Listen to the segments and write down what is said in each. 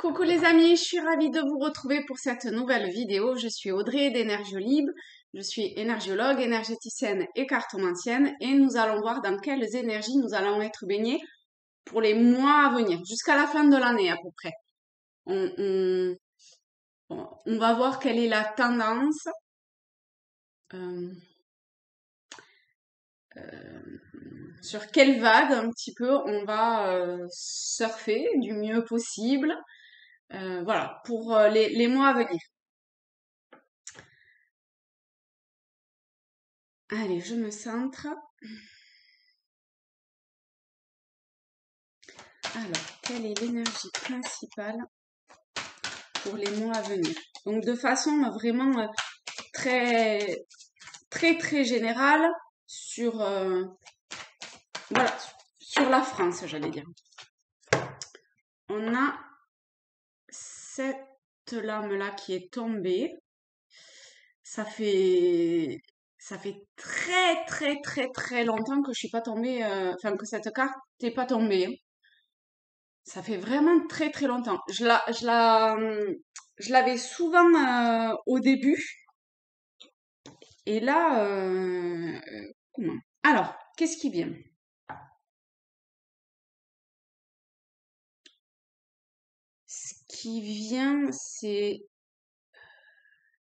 Coucou les amis, je suis ravie de vous retrouver pour cette nouvelle vidéo. Je suis Audrey d'Énergiolib, je suis énergiologue, énergéticienne et cartomancienne et nous allons voir dans quelles énergies nous allons être baignés pour les mois à venir, jusqu'à la fin de l'année à peu près. On va voir quelle est la tendance euh, sur quelle vague un petit peu on va surfer du mieux possible. Voilà, pour les mois à venir. Allez, je me centre. Alors, quelle est l'énergie principale pour les mois à venir? Donc, de façon vraiment très, très générale sur, voilà, sur la France, j'allais dire. On a cette lame-là qui est tombée. Ça fait très longtemps que je suis pas tombée, enfin que cette carte n'est pas tombée, hein. Ça fait vraiment très longtemps. Je l'avais souvent au début. Et là, comment? Alors, qu'est-ce qui vient? Ce qui vient, c'est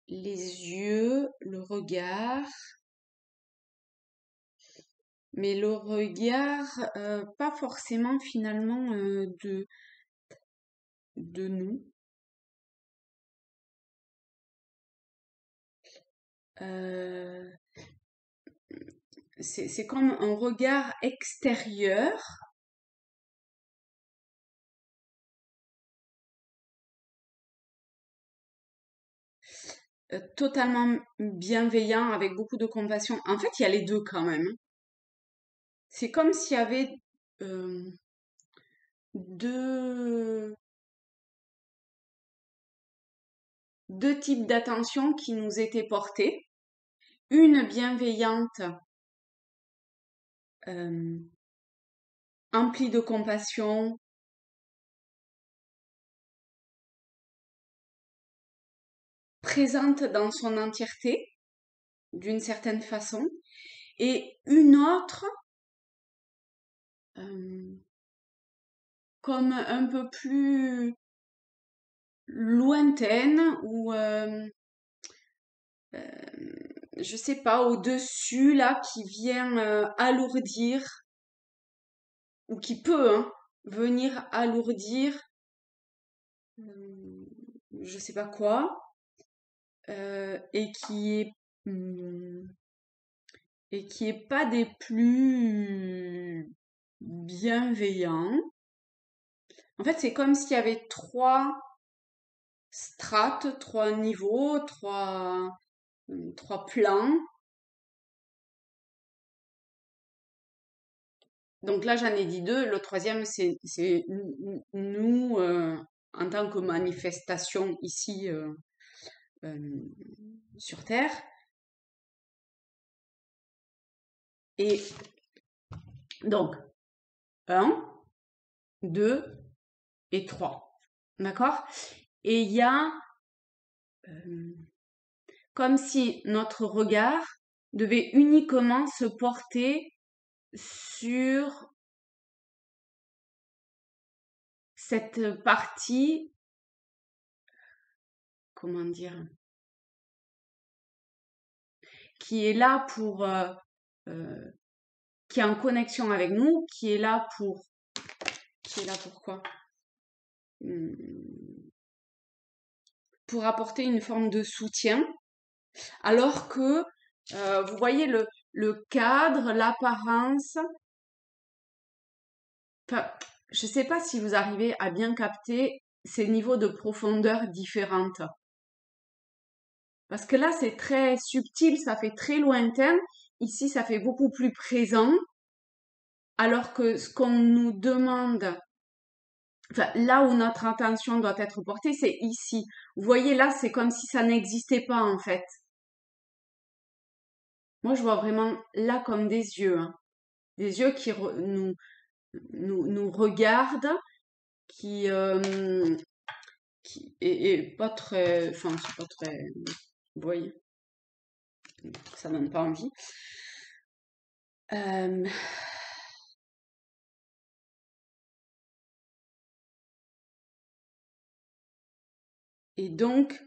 les yeux, le regard. Mais le regard, pas forcément finalement de nous. Euh, c'est comme un regard extérieur, totalement bienveillant, avec beaucoup de compassion. En fait, il y a les deux quand même, hein. C'est comme s'il y avait euh, deux, deux types d'attention qui nous étaient portés. Une bienveillante, euh, emplie de compassion, présente dans son entièreté, d'une certaine façon, et une autre euh, comme un peu plus lointaine ou je sais pas, au-dessus là, qui vient alourdir ou qui peut venir alourdir euh, je sais pas quoi, et hum, qui est pas des plus bienveillants. En fait, c'est comme s'il y avait trois strates, trois niveaux, trois plans. Donc là, j'en ai dit deux. Le troisième, c'est nous, en tant que manifestation ici euh, sur Terre. Et donc, un, deux et trois. D'accord? Et il y a euh, comme si notre regard devait uniquement se porter sur cette partie, comment dire, qui est là pour, euh, qui est en connexion avec nous, qui est là pour quoi? Hmm, pour apporter une forme de soutien, alors que vous voyez le cadre, l'apparence. Enfin, je ne sais pas si vous arrivez à bien capter ces niveaux de profondeur différentes. Parce que là, c'est très subtil, ça fait très lointain. Ici, ça fait beaucoup plus présent. Alors que ce qu'on nous demande, enfin, là où notre attention doit être portée, c'est ici. Vous voyez, là, c'est comme si ça n'existait pas, en fait. Moi, je vois vraiment là comme des yeux, hein. Des yeux qui nous regardent, qui, qui est pas très, enfin, c'est pas très, vous voyez, ça donne pas envie. Euh, et donc,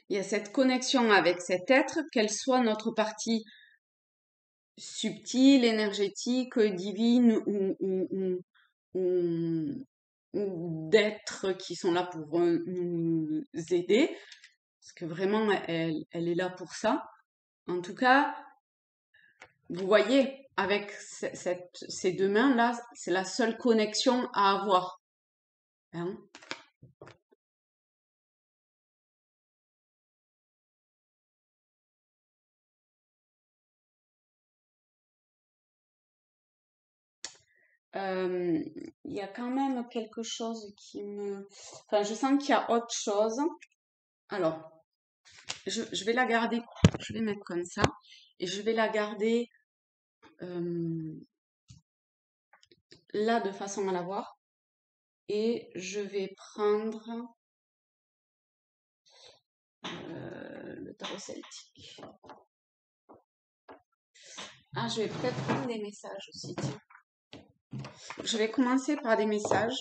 il y a cette connexion avec cet être, qu'elle soit notre partie subtile, énergétique, divine ou, ou d'êtres qui sont là pour nous aider, parce que vraiment, elle est là pour ça. En tout cas, vous voyez, avec ces deux mains-là, c'est la seule connexion à avoir. Hein. Euh, Il y a quand même quelque chose qui me... Enfin, je sens qu'il y a autre chose. Alors, je vais la garder, je vais mettre comme ça, et je vais la garder euh, là de façon à la voir. Et je vais prendre le tarot celtique. Ah, je vais peut-être prendre des messages aussi. Tiens. Je vais commencer par des messages.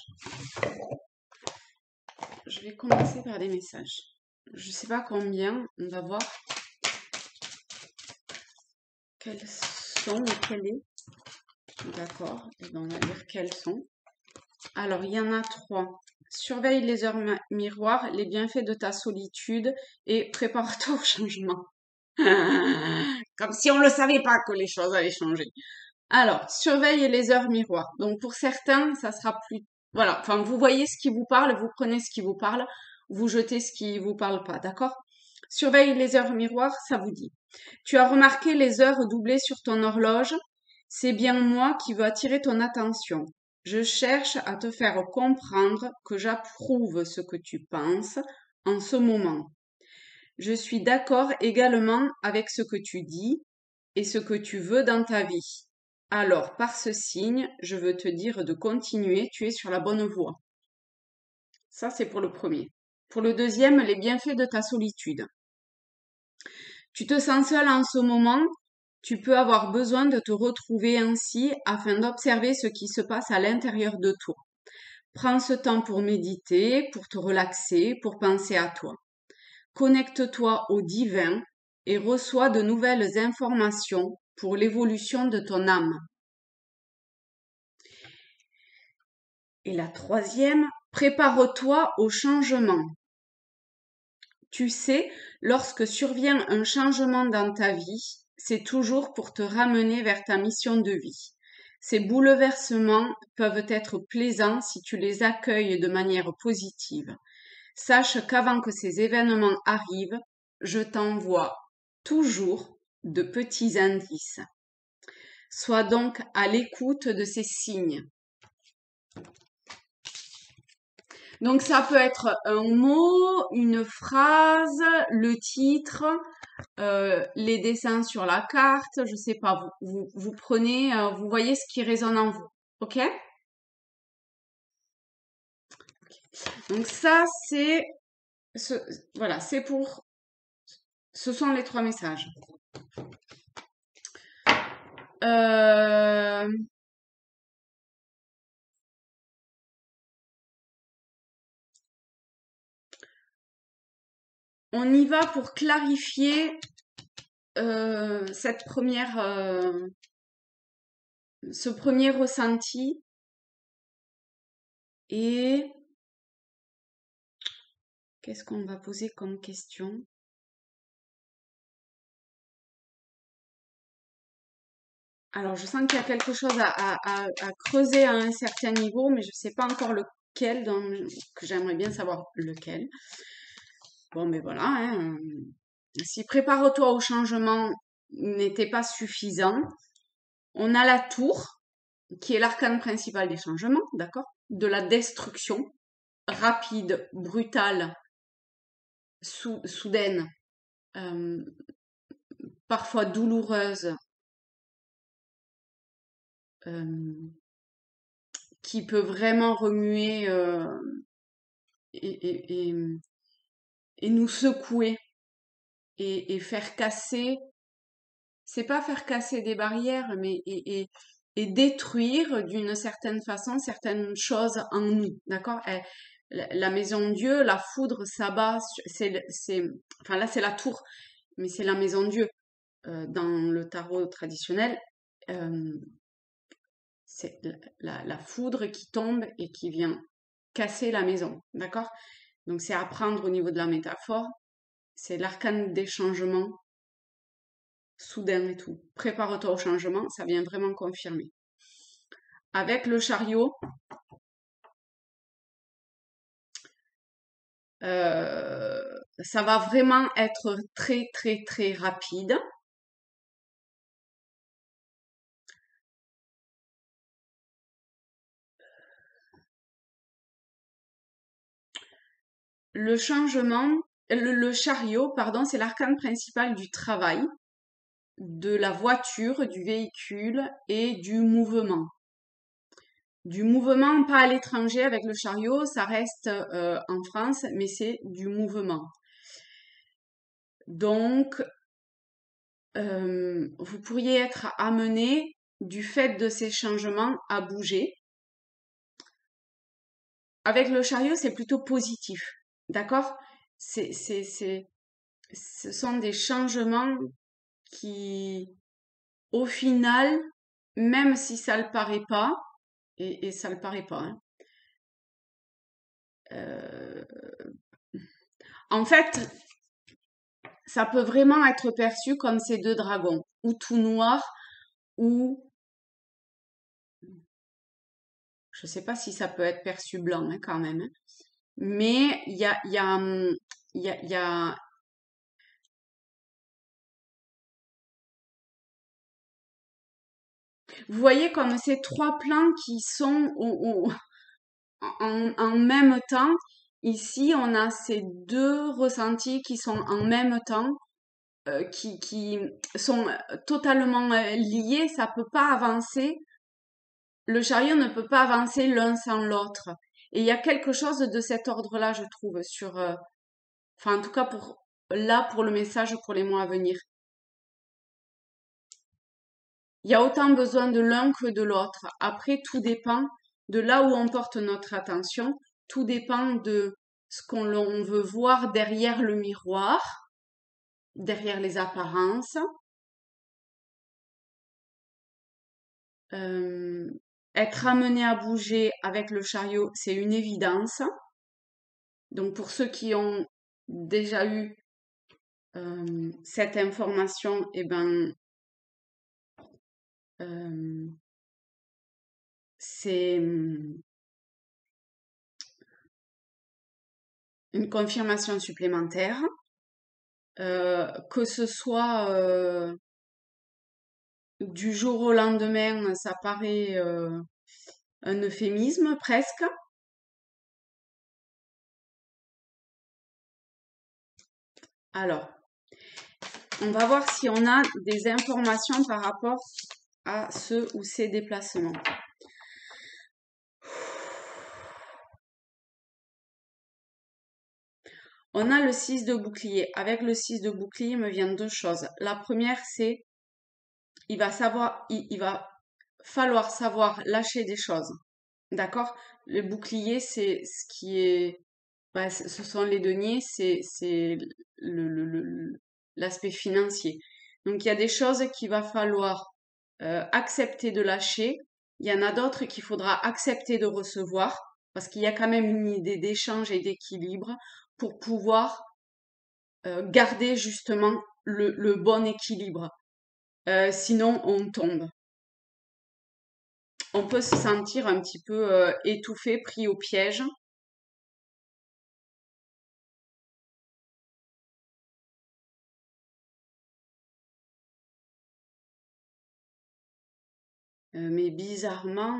Je vais commencer par des messages. Je sais pas combien, on va voir quels sont ou quel est. D'accord, et ben on va dire quels sont. Alors, il y en a 3. Surveille les heures miroirs, les bienfaits de ta solitude et prépare-toi au changement. Comme si on ne le savait pas que les choses allaient changer. Alors, surveille les heures miroirs. Donc, pour certains, ça sera plus... Voilà, enfin, vous voyez ce qui vous parle, vous prenez ce qui vous parle, vous jetez ce qui vous parle pas, d'accord? Surveille les heures miroirs, ça vous dit. Tu as remarqué les heures doublées sur ton horloge? C'est bien moi qui veux attirer ton attention. Je cherche à te faire comprendre que j'approuve ce que tu penses en ce moment. Je suis d'accord également avec ce que tu dis et ce que tu veux dans ta vie. Alors, par ce signe, je veux te dire de continuer, tu es sur la bonne voie. Ça, c'est pour le premier. Pour le deuxième, les bienfaits de ta solitude. Tu te sens seul en ce moment, tu peux avoir besoin de te retrouver ainsi afin d'observer ce qui se passe à l'intérieur de toi. Prends ce temps pour méditer, pour te relaxer, pour penser à toi. Connecte-toi au divin et reçois de nouvelles informations pour l'évolution de ton âme. Et la troisième, prépare-toi au changement. Tu sais, lorsque survient un changement dans ta vie, c'est toujours pour te ramener vers ta mission de vie. Ces bouleversements peuvent être plaisants si tu les accueilles de manière positive. Sache qu'avant que ces événements arrivent, je t'envoie toujours de petits indices. Sois donc à l'écoute de ces signes. Donc ça peut être un mot, une phrase, le titre, les dessins sur la carte, je sais pas, vous prenez, vous voyez ce qui résonne en vous, ok? Donc ça c'est, voilà, c'est pour, ce sont les 3 messages. Euh, on y va pour clarifier cette première, ce premier ressenti et qu'est-ce qu'on va poser comme question? Alors, je sens qu'il y a quelque chose à creuser à un certain niveau, mais je ne sais pas encore lequel, donc que j'aimerais bien savoir lequel. Bon, mais voilà, hein, si prépare-toi au changement n'était pas suffisant, on a la tour, qui est l'arcane principal des changements, d'accord? De la destruction rapide, brutale, soudaine, euh, parfois douloureuse, euh, qui peut vraiment remuer et, et, et, et nous secouer et faire casser, c'est pas faire casser des barrières, mais et détruire d'une certaine façon certaines choses en nous, d'accord? La maison Dieu, la foudre s'abat, enfin là c'est la tour, mais c'est la maison Dieu. Dans le tarot traditionnel, euh, c'est la foudre qui tombe et qui vient casser la maison, d'accord? Donc c'est à prendre au niveau de la métaphore, c'est l'arcane des changements soudains et tout. Prépare-toi au changement, ça vient vraiment confirmer. Avec le chariot, ça va vraiment être très très très rapide. Le changement, le chariot, pardon, c'est l'arcane principal du travail, de la voiture, du véhicule et du mouvement. Du mouvement, pas à l'étranger avec le chariot, ça reste en France, mais c'est du mouvement. Donc, vous pourriez être amené, du fait de ces changements, à bouger. Avec le chariot, c'est plutôt positif, d'accord? Ce sont des changements qui, au final, même si ça le paraît pas, et ça le paraît pas, hein, euh, en fait, ça peut vraiment être perçu comme ces deux dragons, ou tout noir, ou je sais pas si ça peut être perçu blanc hein, quand même, hein. Mais il y a, vous voyez comme ces trois plans qui sont en même temps. Ici, on a ces deux ressentis qui sont en même temps, qui sont totalement liés. Ça peut pas avancer. Le chariot ne peut pas avancer l'un sans l'autre. Et il y a quelque chose de cet ordre-là, je trouve, enfin, en tout cas pour le message pour les mois à venir. Il y a autant besoin de l'un que de l'autre. Après, tout dépend de là où on porte notre attention. Tout dépend de ce qu'on veut voir derrière le miroir, derrière les apparences. Euh, Être amené à bouger avec le chariot, c'est une évidence. Donc pour ceux qui ont déjà eu cette information, eh ben, euh, c'est une confirmation supplémentaire. Que ce soit du jour au lendemain, ça paraît un euphémisme presque. Alors, on va voir si on a des informations par rapport à ce ou ces déplacements. On a le 6 de bouclier. Avec le 6 de bouclier, il me vient deux choses. La première, c'est il va falloir savoir lâcher des choses. D'accord? Le bouclier, c'est ce qui est, bah, ce sont les deniers, c'est l'aspect financier. Donc il y a des choses qu'il va falloir accepter de lâcher. Il y en a d'autres qu'il faudra accepter de recevoir parce qu'il y a quand même une idée d'échange et d'équilibre pour pouvoir garder justement le bon équilibre. Sinon, on tombe. On peut se sentir un petit peu étouffé, pris au piège. Mais bizarrement,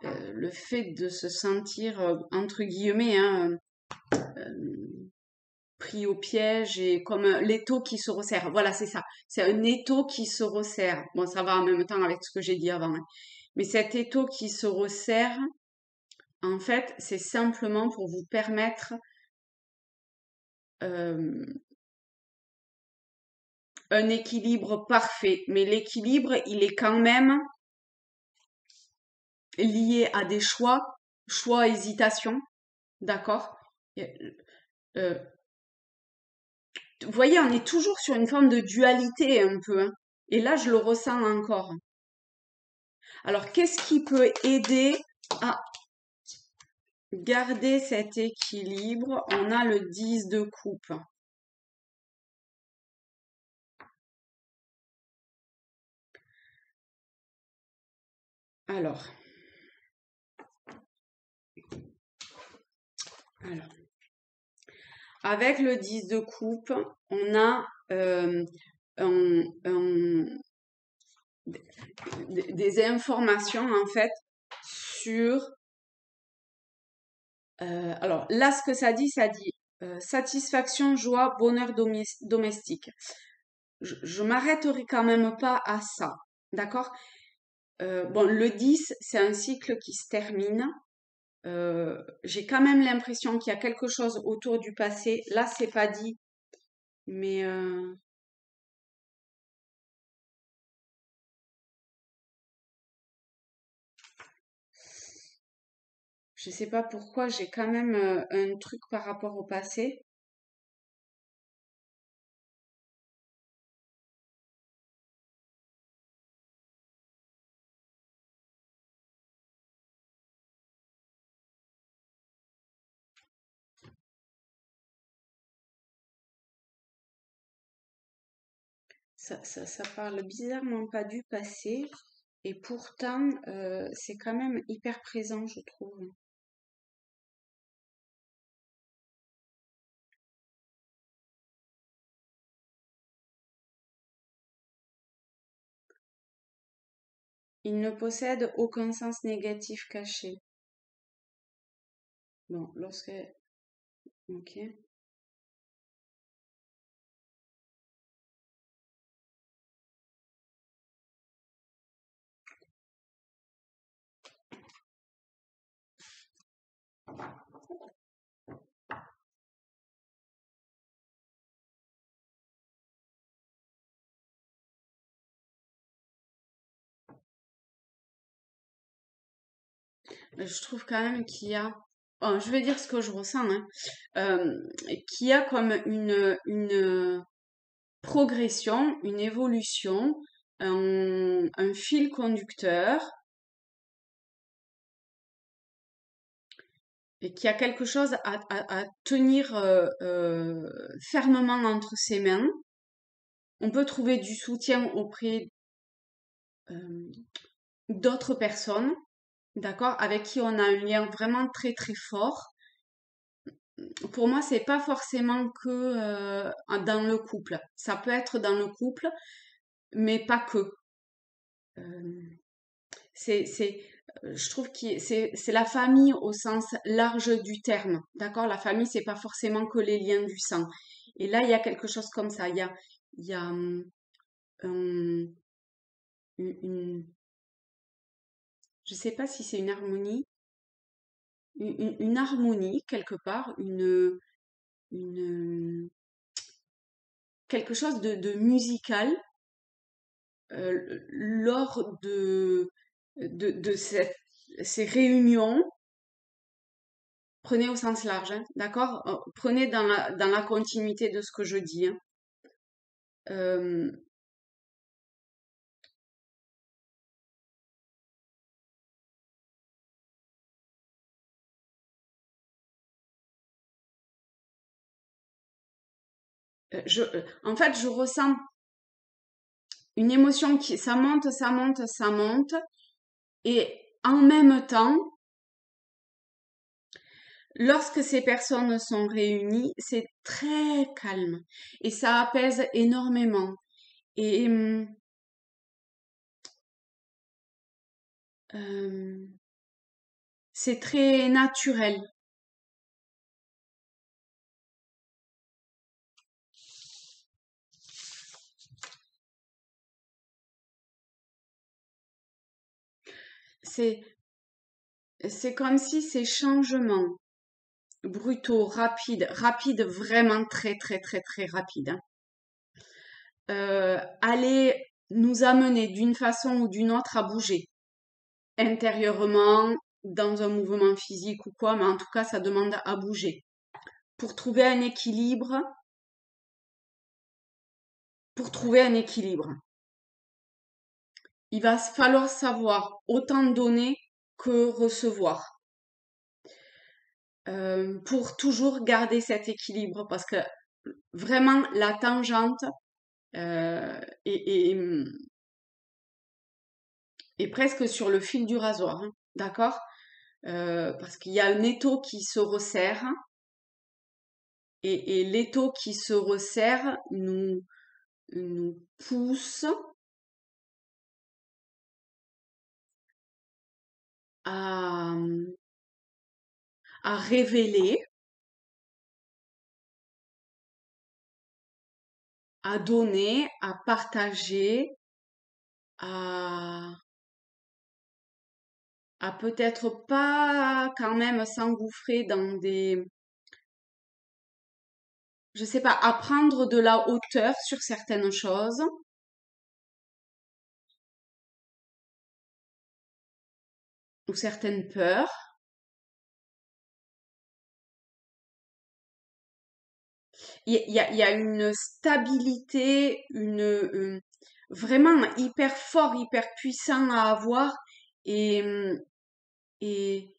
le fait de se sentir, entre guillemets, hein, pris au piège et comme l'étau qui se resserre. Voilà, c'est ça. C'est un étau qui se resserre. Bon, ça va en même temps avec ce que j'ai dit avant, hein. Mais cet étau qui se resserre, en fait, c'est simplement pour vous permettre euh, un équilibre parfait. Mais l'équilibre, il est quand même lié à des choix, hésitation, d'accord? Euh, Vous voyez, on est toujours sur une forme de dualité un peu, hein. Et là, je le ressens encore. Alors, qu'est-ce qui peut aider à garder cet équilibre? On a le 10 de coupe. Alors, alors, avec le 10 de coupe, on a un, des informations en fait sur. Alors là, ce que ça dit satisfaction, joie, bonheur domestique. Je m'arrêterai quand même pas à ça, d'accord? Bon, le 10, c'est un cycle qui se termine. J'ai quand même l'impression qu'il y a quelque chose autour du passé. Là, c'est pas dit, mais je sais pas pourquoi j'ai quand même un truc par rapport au passé. Ça parle bizarrement pas du passé, et pourtant c'est quand même hyper présent, je trouve. Il ne possède aucun sens négatif caché. Bon, lorsque. Ok. Je trouve quand même qu'il y a. Oh, je vais dire ce que je ressens, hein. Euh, qu'il y a comme une progression, une évolution, un fil conducteur, et qu'il y a quelque chose à tenir fermement entre ses mains. On peut trouver du soutien auprès euh, d'autres personnes, d'accord, avec qui on a un lien vraiment très très fort. Pour moi, c'est pas forcément que dans le couple. Ça peut être dans le couple, mais pas que. Euh, c'est, je trouve que c'est la famille au sens large du terme, d'accord? La famille, c'est pas forcément que les liens du sang. Et là, il y a quelque chose comme ça. Il y a un- je sais pas si c'est une harmonie, une harmonie quelque part, une, quelque chose de musical lors de ces réunions. Prenez au sens large, hein, d'accord? Prenez dans la continuité de ce que je dis, hein. Euh, en fait, je ressens une émotion qui, ça monte, ça monte, ça monte, et en même temps, lorsque ces personnes sont réunies, c'est très calme et ça apaise énormément. Et euh, c'est très naturel. c'est, c'est comme si ces changements brutaux, rapides, vraiment très, très, très, très rapides, hein, allaient nous amener d'une façon ou d'une autre à bouger intérieurement, dans un mouvement physique ou quoi, mais en tout cas, ça demande à bouger. Pour trouver un équilibre, pour trouver un équilibre, il va falloir savoir autant donner que recevoir. Pour toujours garder cet équilibre, parce que vraiment la tangente est, est presque sur le fil du rasoir, hein, d'accord? Parce qu'il y a un étau qui se resserre et l'étau qui se resserre nous pousse à, à révéler, à donner, à partager, à, à peut-être pas quand même s'engouffrer dans des, je sais pas, à prendre de la hauteur sur certaines choses ou certaines peurs. Il y a une stabilité, vraiment hyper fort, hyper puissant à avoir et, et,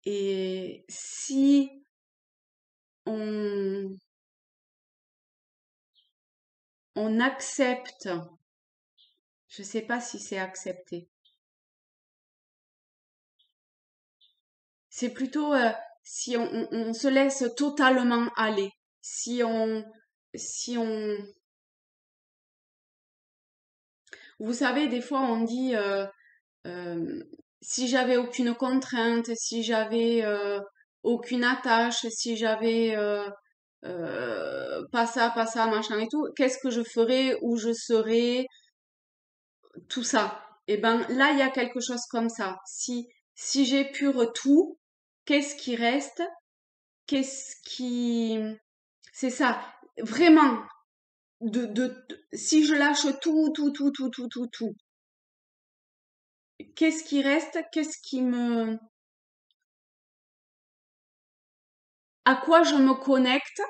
et si on, on accepte, je sais pas si c'est accepter, c'est plutôt si on se laisse totalement aller, si on, si on, vous savez, des fois on dit euh, si j'avais aucune contrainte, si j'avais aucune attache, si j'avais pas ça, machin et tout, qu'est-ce que je ferais, où je serais, tout ça. Et ben là, il y a quelque chose comme ça. Si j'épure tout, qu'est-ce qui reste? Qu'est-ce qui... C'est ça. Vraiment, si je lâche tout, qu'est-ce qui reste? Qu'est-ce qui me... À quoi je me connecte?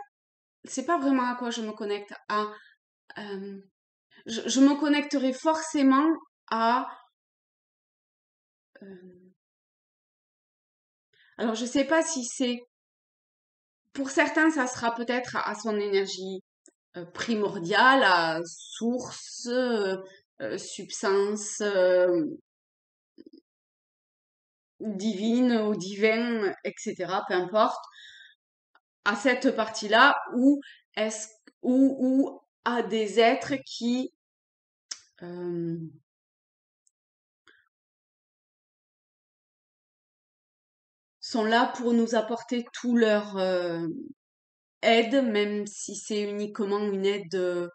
C'est pas vraiment à quoi je me connecte. Euh, je me connecterai forcément à... euh, alors, je sais pas si c'est... Pour certains, ça sera peut-être à son énergie primordiale, à source, substance divine ou divin, etc., peu importe, à cette partie-là, est-ce ou à des êtres qui euh, sont là pour nous apporter tout leur aide, même si c'est uniquement une aide.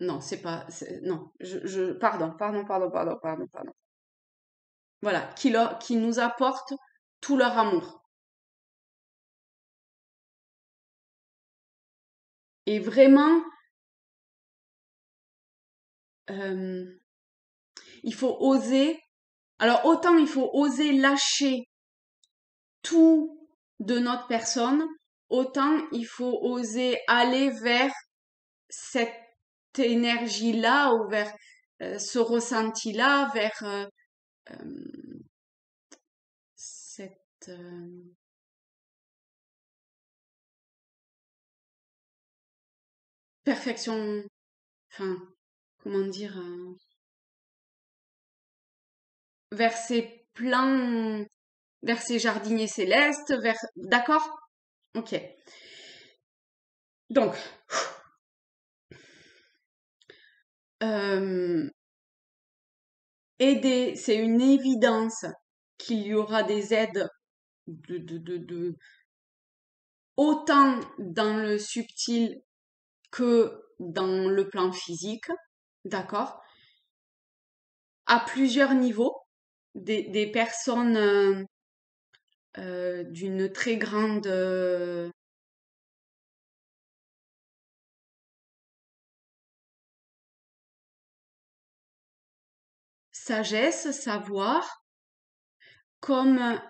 Non, c'est pas. Non, pardon. Voilà, qui nous apportent tout leur amour. Et vraiment, euh, il faut oser. Alors, autant il faut oser lâcher tout de notre personne, autant il faut oser aller vers cette énergie-là ou vers ce ressenti-là, vers cette perfection, enfin, comment dire, vers ces plans, vers ces jardiniers célestes, vers, d'accord? Ok. Donc, euh, aider, c'est une évidence qu'il y aura des aides de autant dans le subtil que dans le plan physique, d'accord? À plusieurs niveaux, des personnes d'une très grande sagesse, savoir, comme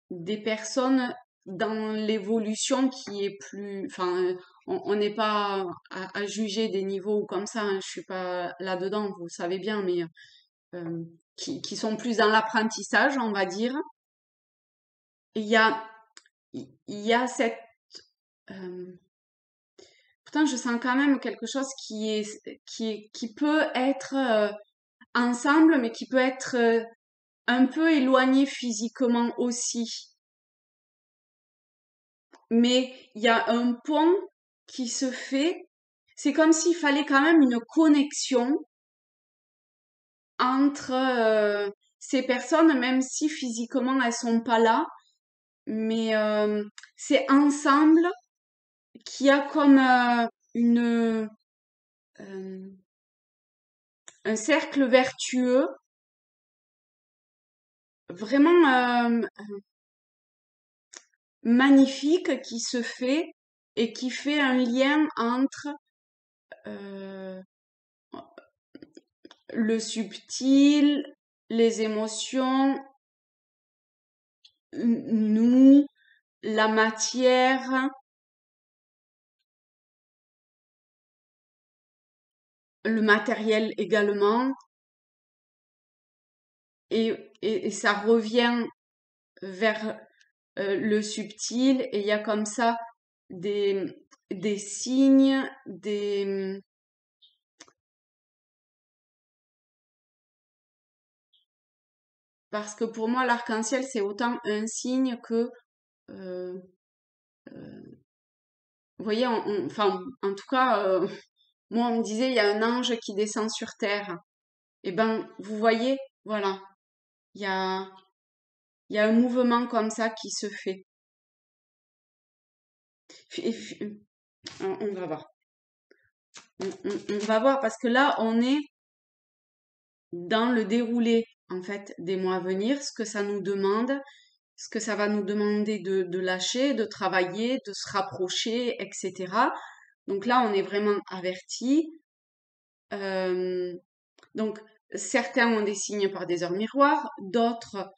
des personnes dans l'évolution qui est plus, enfin, on n'est pas à juger des niveaux comme ça, hein, je suis pas là-dedans, vous le savez bien, mais euh, qui sont plus dans l'apprentissage, on va dire. Et il y a cette, euh, pourtant, je sens quand même quelque chose qui peut être ensemble, mais qui peut être un peu éloigné physiquement aussi. Mais il y a un pont qui se fait. C'est comme s'il fallait quand même une connexion entre ces personnes, même si physiquement elles sont pas là. Mais c'est ensemble qu'il y a comme une euh, un cercle vertueux vraiment magnifique qui se fait et qui fait un lien entre euh, le subtil, les émotions, nous, la matière, le matériel également, et ça revient vers le subtil, et il y a comme ça des, des signes, parce que pour moi, l'arc-en-ciel, c'est autant un signe que, euh, vous voyez, enfin, en tout cas, moi, on me disait, il y a un ange qui descend sur terre. Eh ben, vous voyez, voilà, il y a, il y a un mouvement comme ça qui se fait. On va voir. On va voir parce que là, on est dans le déroulé, en fait, des mois à venir, ce que ça nous demande, ce que ça va nous demander de lâcher, de travailler, de se rapprocher, etc. Donc là, on est vraiment averti. Euh, donc, certains ont des signes par des heures miroirs, d'autres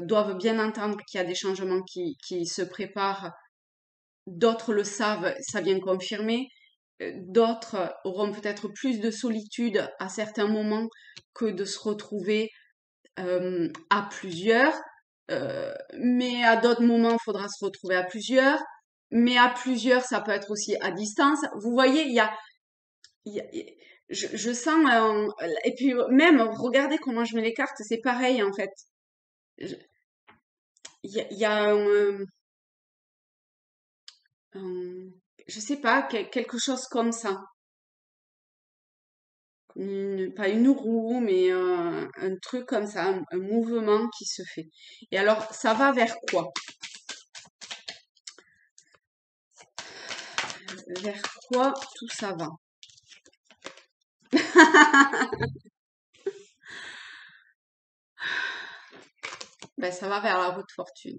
doivent bien entendre qu'il y a des changements qui se préparent, d'autres le savent, ça vient confirmer, d'autres auront peut-être plus de solitude à certains moments que de se retrouver à plusieurs, mais à d'autres moments, il faudra se retrouver à plusieurs, mais à plusieurs, ça peut être aussi à distance. Vous voyez, il y a- je sens, et puis même, regardez comment je mets les cartes, c'est pareil en fait. Je- il y a un- je sais pas, quelque chose comme ça. Pas une roue, mais un truc comme ça, un mouvement qui se fait. Et alors, ça va vers quoi? Vers quoi tout ça va? Ben, ça va vers la roue de fortune.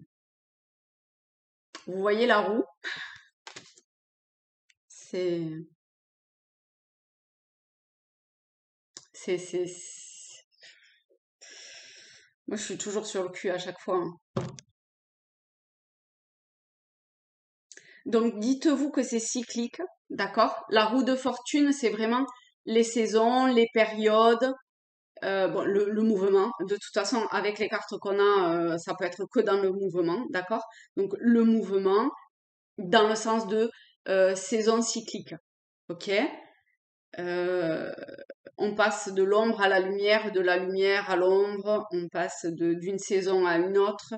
Vous voyez la roue? C'est, moi, je suis toujours sur le cul à chaque fois, hein. Donc, dites-vous que c'est cyclique, d'accord? La roue de fortune, c'est vraiment les saisons, les périodes, bon, le mouvement. De toute façon, avec les cartes qu'on a, ça peut être que dans le mouvement, d'accord? Donc, le mouvement, dans le sens de saison cyclique, ok? Euh, on passe de l'ombre à la lumière, de la lumière à l'ombre, on passe d'une saison à une autre,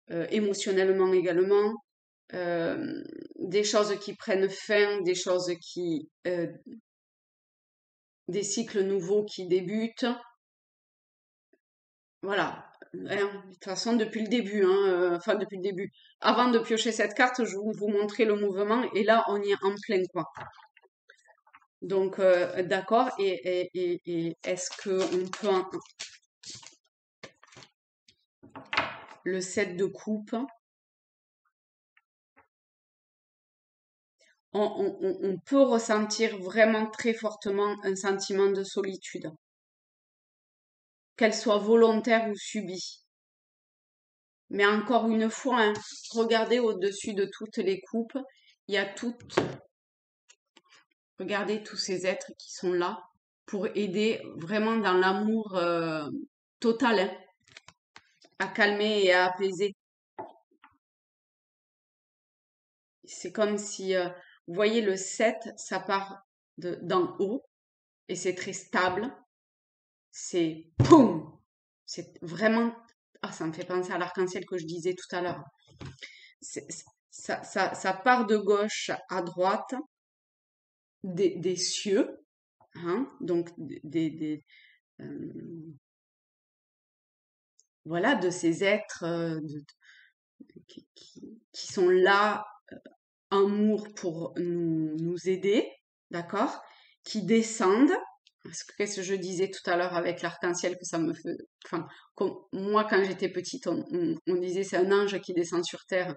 émotionnellement également. Des choses qui prennent fin, des cycles nouveaux qui débutent. Voilà. De toute façon, depuis le début, hein, enfin depuis le début. Avant de piocher cette carte, je vais vous montrer le mouvement et là, on y est en plein, quoi. Donc, d'accord. Et est-ce que on peut le 7 de coupe, on peut ressentir vraiment très fortement un sentiment de solitude, qu'elle soit volontaire ou subie. Mais encore une fois, hein, regardez au-dessus de toutes les coupes, il y a regardez tous ces êtres qui sont là pour aider vraiment dans l'amour total, hein, à calmer et à apaiser. C'est comme si, vous voyez, le 7, ça part d'en haut et c'est très stable. C'est poum! C'est vraiment. Ah, ça me fait penser à l'arc-en-ciel que je disais tout à l'heure. Ça part de gauche à droite des cieux, hein, donc voilà, de ces êtres qui sont là, amour pour nous aider, d'accord, qui descendent. Qu'est-ce que je disais tout à l'heure avec l'arc-en-ciel que ça me fait. Enfin, moi, quand j'étais petite, on disait c'est un ange qui descend sur terre.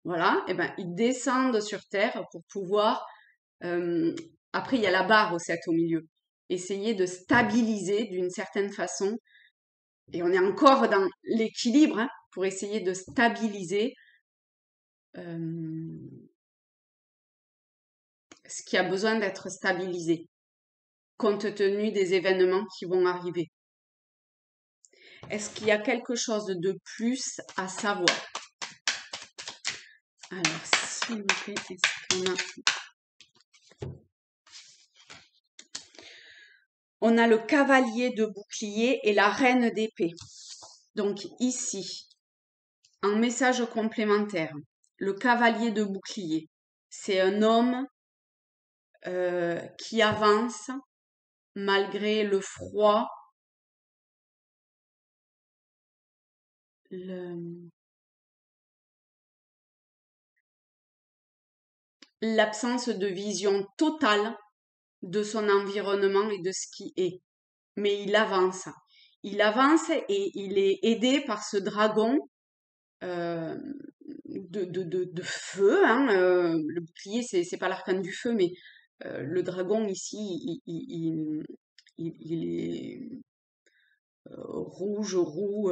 Voilà, et ben ils descendent sur terre pour pouvoir. Après, il y a la barre au 7 au milieu. Essayer de stabiliser d'une certaine façon. Et on est encore dans l'équilibre, hein, pour essayer de stabiliser ce qui a besoin d'être stabilisé, compte tenu des événements qui vont arriver. Est-ce qu'il y a quelque chose de plus à savoir? Alors, s'il vous plaît, est-ce qu'on a... On a le cavalier de bouclier et la reine d'épée. Donc ici, un message complémentaire. Le cavalier de bouclier, c'est un homme qui avance malgré le froid, l'absence de vision totale de son environnement et de ce qui est. Mais il avance. Il avance et il est aidé par ce dragon de feu. Hein, le bouclier, c'est pas l'arcane du feu, mais le dragon ici, il est rouge, roux,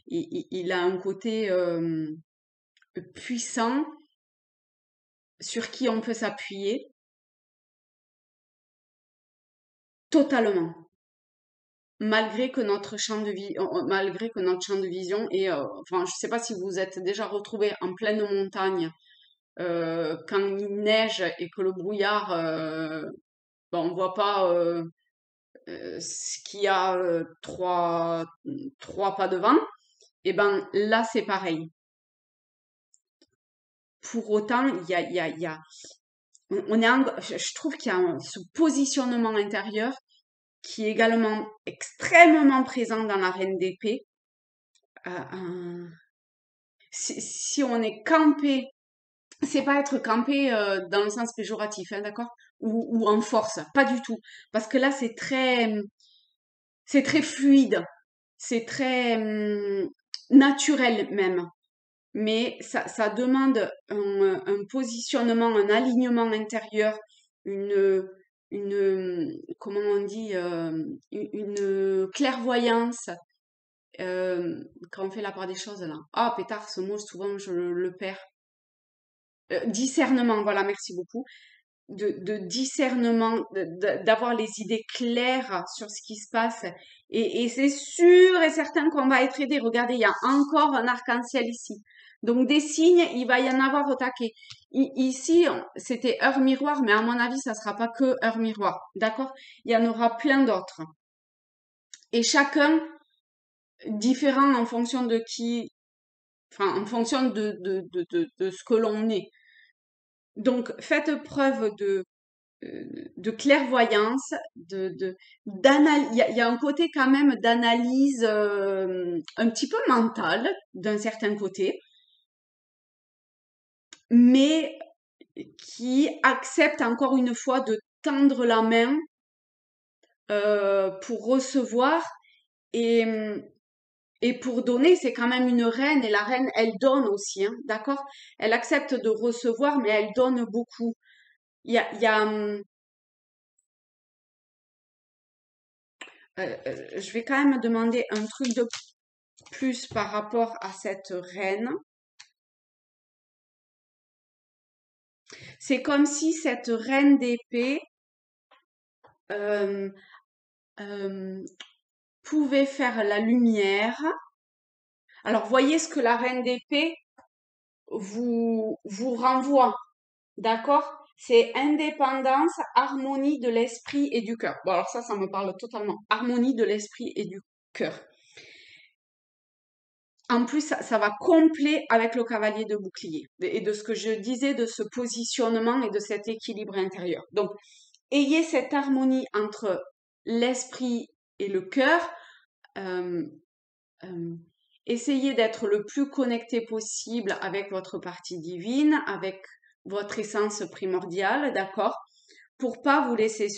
il a un côté puissant sur qui on peut s'appuyer totalement. Malgré que notre champ de vision est, enfin, je sais pas si vous êtes déjà retrouvé en pleine montagne quand il neige et que le brouillard, ben, on voit pas ce qu'il y a trois pas de vent. Et ben là c'est pareil. Pour autant, on est, je trouve qu'il y a ce positionnement intérieur qui est également extrêmement présent dans la reine d'épée. Si on est campé, c'est pas être campé dans le sens péjoratif, hein, d'accord, ou en force, pas du tout, parce que là c'est très fluide, c'est très naturel même, mais ça demande un positionnement, un alignement intérieur, comment on dit, une clairvoyance. Quand on fait la part des choses là. Ah, pétard, ce mot, souvent je le perds. Discernement, voilà, merci beaucoup. De discernement, d'avoir les idées claires sur ce qui se passe. Et c'est sûr et certain qu'on va être aidé. Regardez, il y a encore un arc-en-ciel ici. Donc des signes, il va y en avoir au taquet. Ici, c'était heure miroir, mais à mon avis, ça sera pas que heure miroir. D'accord? Il y en aura plein d'autres. Et chacun différent en fonction de qui, enfin, en fonction de ce que l'on est. Donc, faites preuve de clairvoyance, il y a un côté quand même d'analyse un petit peu mentale d'un certain côté, mais qui accepte encore une fois de tendre la main pour recevoir et, et pour donner. C'est quand même une reine et la reine, elle donne aussi, hein, d'accord? Elle accepte de recevoir, mais elle donne beaucoup. Il y a, je vais quand même demander un truc de plus par rapport à cette reine. C'est comme si cette reine d'épée euh, euh, pouvait faire la lumière. Alors, voyez ce que la reine d'épée vous renvoie, d'accord? C'est indépendance, harmonie de l'esprit et du cœur. Bon, alors ça me parle totalement. Harmonie de l'esprit et du cœur. En plus, ça va complet avec le cavalier de bouclier et de ce que je disais de ce positionnement et de cet équilibre intérieur. Donc, ayez cette harmonie entre l'esprit et le cœur. Euh, euh, essayez d'être le plus connecté possible avec votre partie divine, avec votre essence primordiale, d'accord? Pour pas vous laisser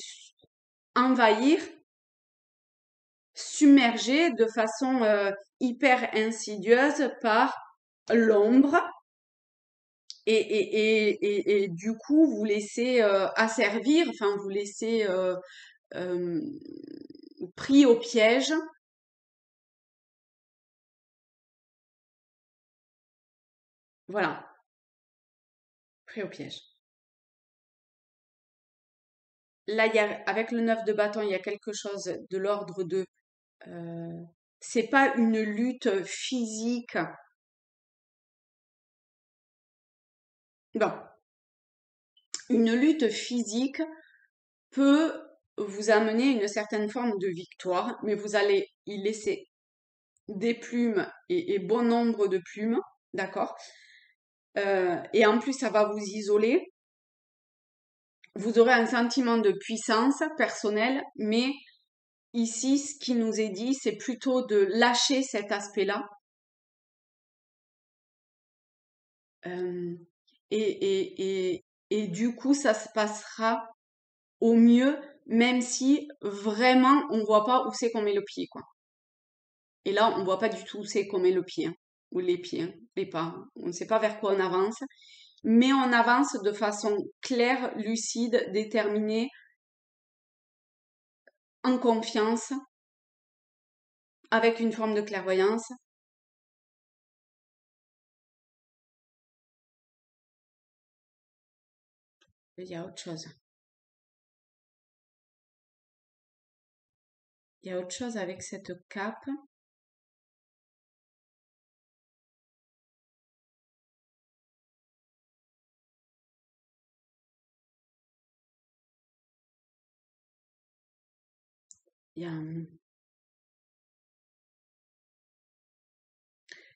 envahir, submerger de façon hyper insidieuse par l'ombre et du coup vous laisser asservir, enfin vous laisser euh, pris au piège. Voilà, pris au piège. Là, avec le 9 de bâton, il y a quelque chose de l'ordre de... euh, c'est pas une lutte physique. Non, une lutte physique peut vous amener une certaine forme de victoire, mais vous allez y laisser des plumes et bon nombre de plumes, d'accord? Et en plus, ça va vous isoler. Vous aurez un sentiment de puissance personnelle, mais ici, ce qui nous est dit, c'est plutôt de lâcher cet aspect-là. Euh, et du coup, ça se passera au mieux, même si vraiment on voit pas où c'est qu'on met le pied, quoi. Et là, on voit pas du tout où c'est qu'on met le pied, hein, ou les pieds, hein, les pas. On ne sait pas vers quoi on avance, mais on avance de façon claire, lucide, déterminée, en confiance, avec une forme de clairvoyance. Il y a autre chose. Il y a autre chose avec cette cape. Il y a,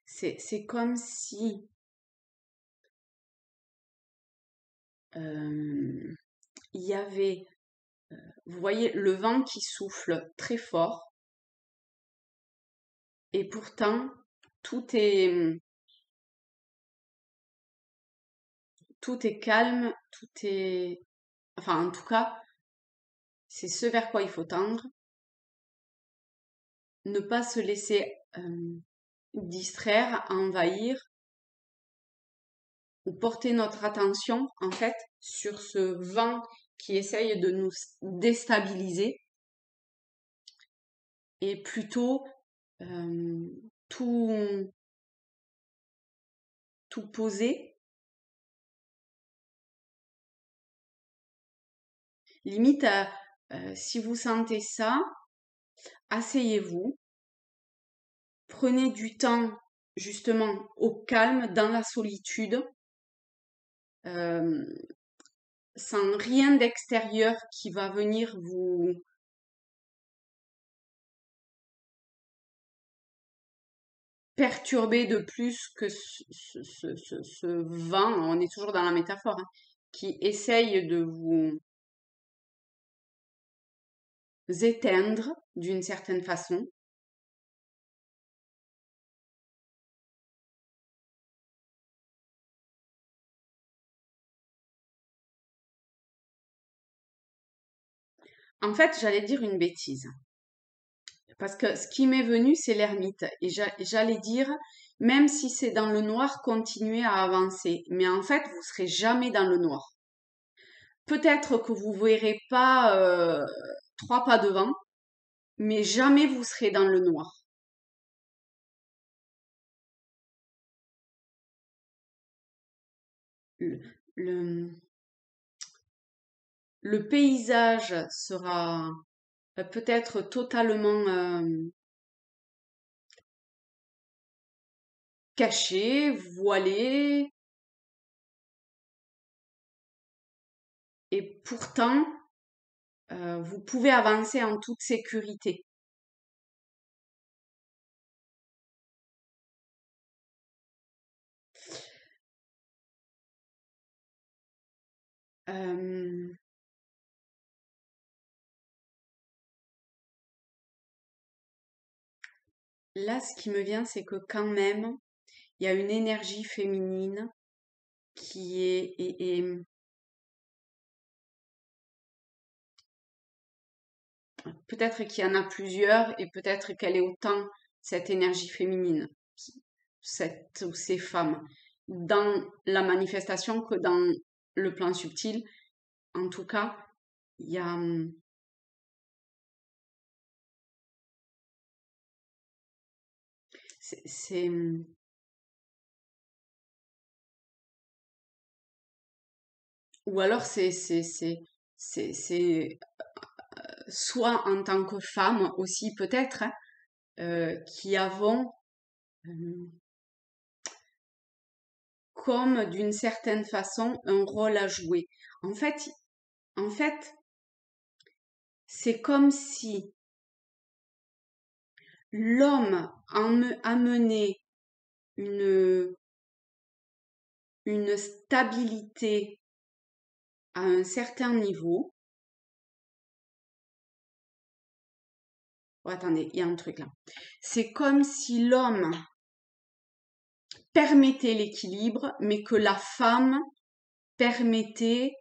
c'est comme si il y avait, vous voyez, le vent qui souffle très fort, et pourtant tout est calme, tout est, enfin en tout cas, c'est ce vers quoi il faut tendre, ne pas se laisser distraire, envahir, ou porter notre attention en fait sur ce vent qui essaye de nous déstabiliser et plutôt euh, tout, tout poser. Limite, si vous sentez ça, asseyez-vous, prenez du temps justement au calme, dans la solitude, euh, sans rien d'extérieur qui va venir vous perturber de plus que ce vent, on est toujours dans la métaphore, hein, qui essaye de vous éteindre d'une certaine façon. En fait, j'allais dire une bêtise. Parce que ce qui m'est venu, c'est l'ermite. Et j'allais dire, même si c'est dans le noir, continuez à avancer. Mais en fait, vous serez jamais dans le noir. Peut-être que vous verrez pas 3 pas devant, mais jamais vous serez dans le noir. Le, le, le paysage sera peut-être totalement caché, voilé, et pourtant, vous pouvez avancer en toute sécurité. Euh, Là, ce qui me vient, c'est que quand même, il y a une énergie féminine qui est, peut-être qu'il y en a plusieurs et peut-être qu'elle est autant cette énergie féminine, cette ou ces femmes, dans la manifestation que dans le plan subtil. En tout cas, il y a, c'est, ou alors c'est soit en tant que femme aussi peut-être, hein, qui avons euh, comme d'une certaine façon un rôle à jouer. En fait, en fait, c'est comme si l'homme amenait une, une stabilité à un certain niveau. Oh, attendez, il y a un truc là. C'est comme si l'homme permettait l'équilibre, mais que la femme permettait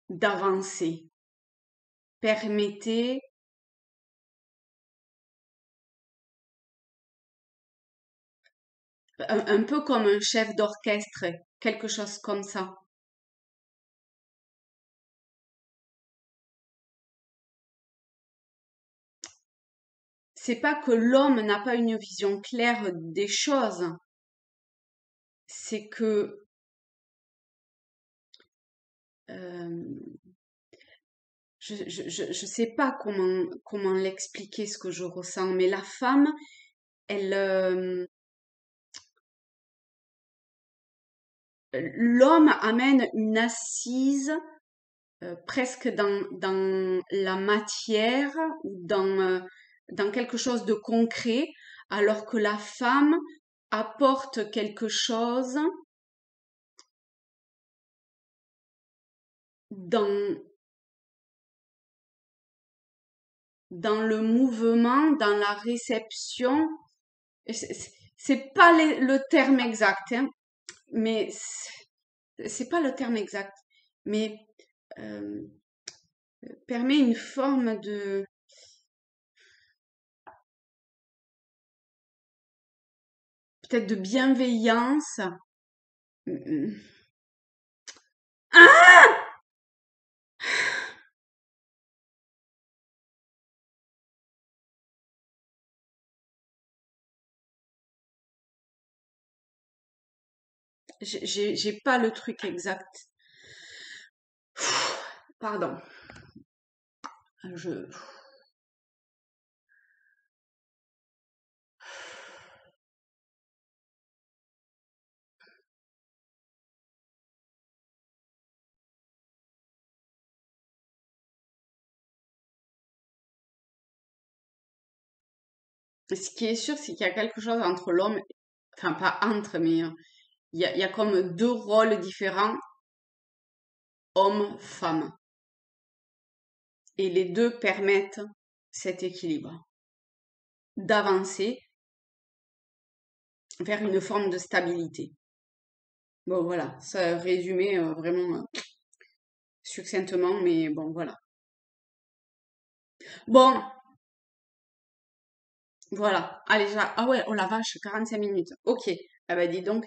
d'avancer, permettait un peu comme un chef d'orchestre, quelque chose comme ça. C'est pas que l'homme n'a pas une vision claire des choses, c'est que euh, je sais pas comment l'expliquer ce que je ressens, mais la femme, elle, l'homme amène une assise presque dans la matière ou dans quelque chose de concret, alors que la femme apporte quelque chose dans, dans le mouvement, dans la réception. C'est pas le terme exact, hein, mais c'est pas le terme exact, mais euh, permet une forme de peut-être de bienveillance. Ah! J'ai pas le truc exact. Pardon. Je, ce qui est sûr, c'est qu'il y a quelque chose entre l'homme, enfin pas entre, mais il y a comme deux rôles différents, homme-femme. Et les deux permettent cet équilibre, d'avancer vers une forme de stabilité. Bon, voilà, ça résumé vraiment succinctement, mais bon, voilà. Bon, voilà. Allez, ah ouais, oh la vache, 45 minutes. Ok. Ah bah dis donc.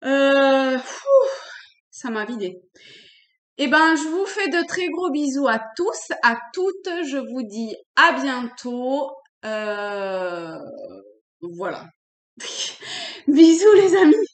Ça m'a vidé. Eh ben, je vous fais de très gros bisous à tous, à toutes. Je vous dis à bientôt. Voilà. Bisous les amis.